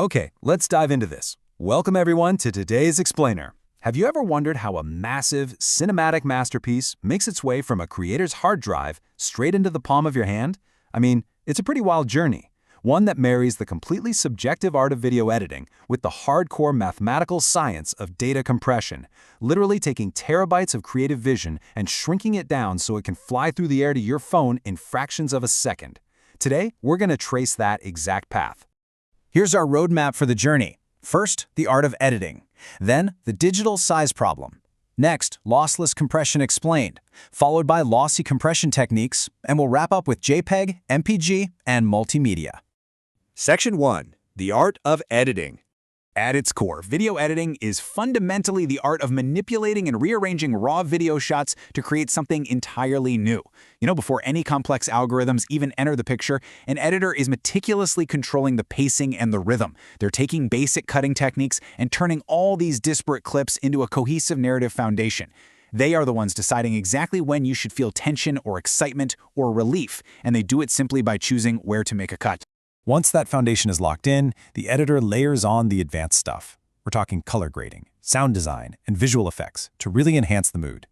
Okay, let's dive into this. Welcome everyone to today's Explainer. Have you ever wondered how a massive, cinematic masterpiece makes its way from a creator's hard drive straight into the palm of your hand? I mean, it's a pretty wild journey. One that marries the completely subjective art of video editing with the hardcore mathematical science of data compression, literally taking terabytes of creative vision and shrinking it down so it can fly through the air to your phone in fractions of a second. Today, we're going to trace that exact path. Here's our roadmap for the journey. First, the art of editing. Then, the digital size problem. Next, lossless compression explained, followed by lossy compression techniques, and we'll wrap up with JPEG, MPG, and multimedia. Section 1. The Art of Editing. At its core, video editing is fundamentally the art of manipulating and rearranging raw video shots to create something entirely new. Before any complex algorithms even enter the picture, an editor is meticulously controlling the pacing and the rhythm. They're taking basic cutting techniques and turning all these disparate clips into a cohesive narrative foundation. They are the ones deciding exactly when you should feel tension or excitement or relief, and they do it simply by choosing where to make a cut. Once that foundation is locked in, the editor layers on the advanced stuff. We're talking color grading, sound design, and visual effects to really enhance the mood.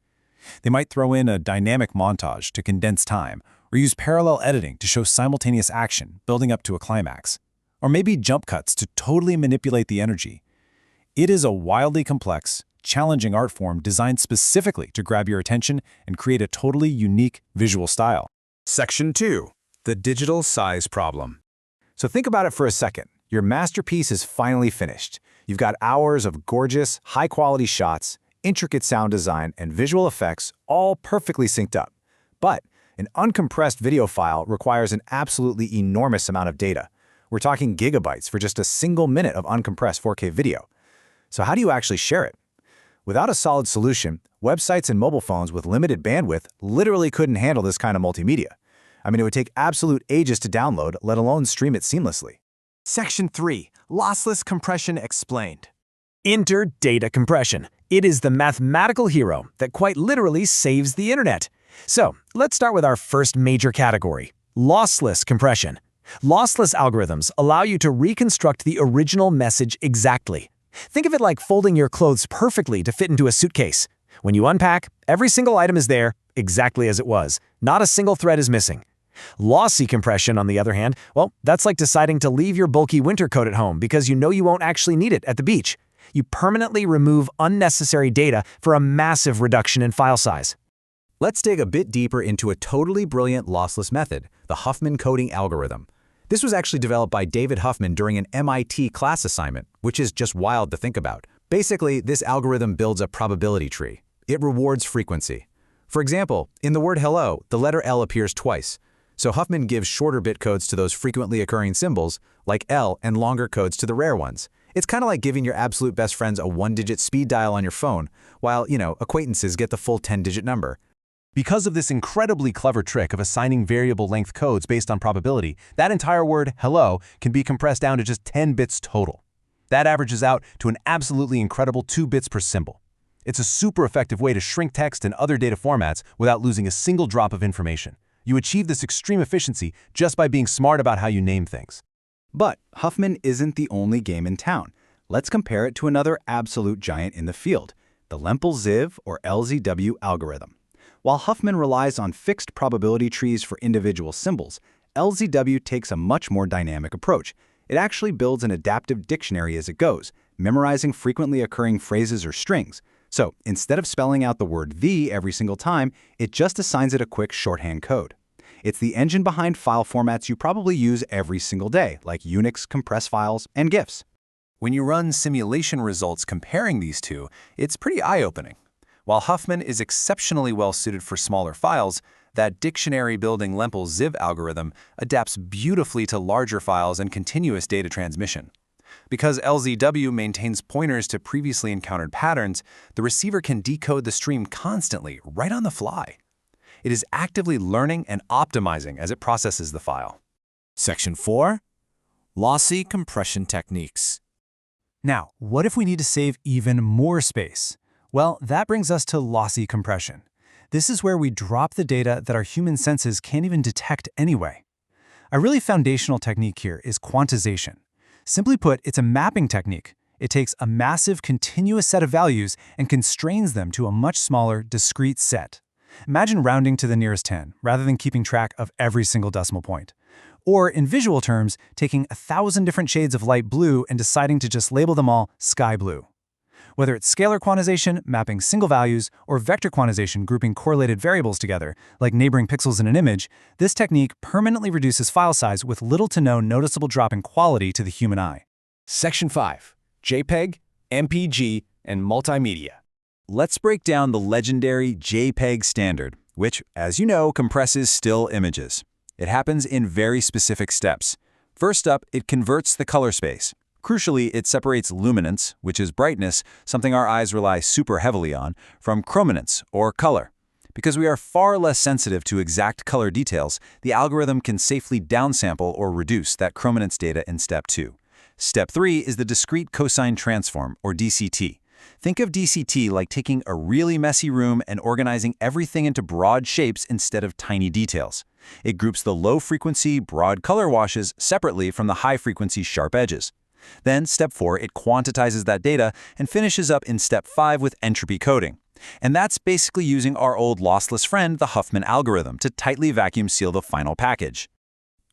They might throw in a dynamic montage to condense time, or use parallel editing to show simultaneous action building up to a climax, or maybe jump cuts to totally manipulate the energy. It is a wildly complex, challenging art form designed specifically to grab your attention and create a totally unique visual style. Section 2. The Digital Size Problem. So think about it for a second. Your masterpiece is finally finished. You've got hours of gorgeous, high-quality shots, intricate sound design, and visual effects all perfectly synced up. But an uncompressed video file requires an absolutely enormous amount of data. We're talking gigabytes for just a single minute of uncompressed 4K video. So how do you actually share it? Without a solid solution, websites and mobile phones with limited bandwidth literally couldn't handle this kind of multimedia. It would take absolute ages to download, let alone stream it seamlessly. Section 3. Lossless Compression Explained. Enter data compression. It is the mathematical hero that quite literally saves the internet. So, let's start with our first major category, lossless compression. Lossless algorithms allow you to reconstruct the original message exactly. Think of it like folding your clothes perfectly to fit into a suitcase. When you unpack, every single item is there, exactly as it was. Not a single thread is missing. Lossy compression, on the other hand, well, that's like deciding to leave your bulky winter coat at home because you know you won't actually need it at the beach. You permanently remove unnecessary data for a massive reduction in file size. Let's dig a bit deeper into a totally brilliant lossless method, the Huffman coding algorithm. This was actually developed by David Huffman during an MIT class assignment, which is just wild to think about. Basically, this algorithm builds a probability tree. It rewards frequency. For example, in the word hello, the letter L appears twice. So Huffman gives shorter bit codes to those frequently occurring symbols, like L, and longer codes to the rare ones. It's kind of like giving your absolute best friends a one-digit speed dial on your phone, while, acquaintances get the full 10-digit number. Because of this incredibly clever trick of assigning variable length codes based on probability, that entire word, hello, can be compressed down to just 10 bits total. That averages out to an absolutely incredible 2 bits per symbol. It's a super effective way to shrink text and other data formats without losing a single drop of information. You achieve this extreme efficiency just by being smart about how you name things. But Huffman isn't the only game in town. Let's compare it to another absolute giant in the field, the Lempel-Ziv or LZW algorithm. While Huffman relies on fixed probability trees for individual symbols, LZW takes a much more dynamic approach. It actually builds an adaptive dictionary as it goes, memorizing frequently occurring phrases or strings. So instead of spelling out the word the every single time, it just assigns it a quick shorthand code. It's the engine behind file formats you probably use every single day, like Unix compressed files and GIFs. When you run simulation results comparing these two, it's pretty eye-opening. While Huffman is exceptionally well-suited for smaller files, that dictionary-building Lempel-Ziv algorithm adapts beautifully to larger files and continuous data transmission. Because LZW maintains pointers to previously encountered patterns, the receiver can decode the stream constantly, right on the fly. It is actively learning and optimizing as it processes the file. Section 4. Lossy Compression Techniques. Now, what if we need to save even more space? Well, that brings us to lossy compression. This is where we drop the data that our human senses can't even detect anyway. A really foundational technique here is quantization. Simply put, it's a mapping technique. It takes a massive, continuous set of values and constrains them to a much smaller, discrete set. Imagine rounding to the nearest 10, rather than keeping track of every single decimal point. Or, in visual terms, taking 1,000 different shades of light blue and deciding to just label them all sky blue. Whether it's scalar quantization, mapping single values, or vector quantization, grouping correlated variables together, like neighboring pixels in an image, this technique permanently reduces file size with little to no noticeable drop in quality to the human eye. Section 5. JPEG, MPG, and multimedia. Let's break down the legendary JPEG standard, which, as you know, compresses still images. It happens in very specific steps. First up, it converts the color space. Crucially, it separates luminance, which is brightness, something our eyes rely super heavily on, from chrominance, or color. Because we are far less sensitive to exact color details, the algorithm can safely downsample or reduce that chrominance data in Step 2. Step 3 is the discrete cosine transform, or DCT. Think of DCT like taking a really messy room and organizing everything into broad shapes instead of tiny details. It groups the low-frequency, broad color washes separately from the high-frequency, sharp edges. Then, Step 4, it quantizes that data and finishes up in Step 5 with entropy coding. And that's basically using our old lossless friend, the Huffman algorithm, to tightly vacuum seal the final package.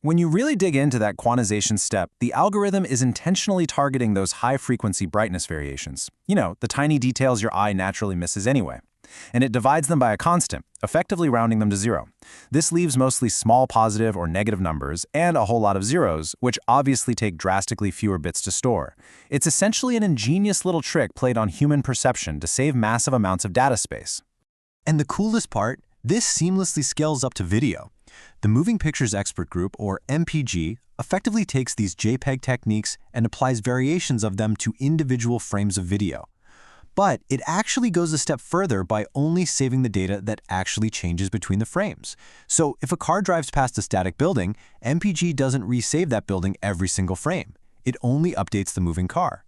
When you really dig into that quantization step, the algorithm is intentionally targeting those high-frequency brightness variations. The tiny details your eye naturally misses anyway. And it divides them by a constant, effectively rounding them to 0. This leaves mostly small positive or negative numbers and a whole lot of zeros, which obviously take drastically fewer bits to store. It's essentially an ingenious little trick played on human perception to save massive amounts of data space. And the coolest part, this seamlessly scales up to video. The Moving Pictures Expert Group, or MPG, effectively takes these JPEG techniques and applies variations of them to individual frames of video. But it actually goes a step further by only saving the data that actually changes between the frames. So if a car drives past a static building, MPG doesn't resave that building every single frame. It only updates the moving car.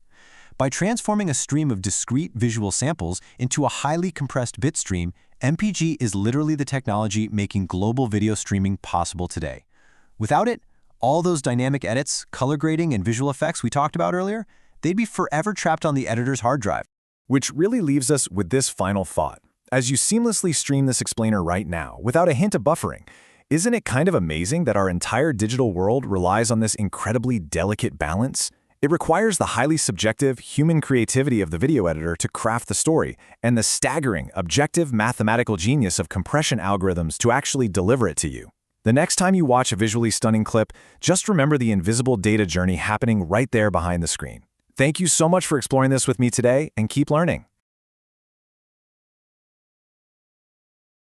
By transforming a stream of discrete visual samples into a highly compressed bit stream, MPG is literally the technology making global video streaming possible today. Without it, all those dynamic edits, color grading, and visual effects we talked about earlier, they'd be forever trapped on the editor's hard drive. Which really leaves us with this final thought. As you seamlessly stream this explainer right now, without a hint of buffering, isn't it kind of amazing that our entire digital world relies on this incredibly delicate balance? It requires the highly subjective, human creativity of the video editor to craft the story, and the staggering, objective mathematical genius of compression algorithms to actually deliver it to you. The next time you watch a visually stunning clip, just remember the invisible data journey happening right there behind the screen. Thank you so much for exploring this with me today, and keep learning.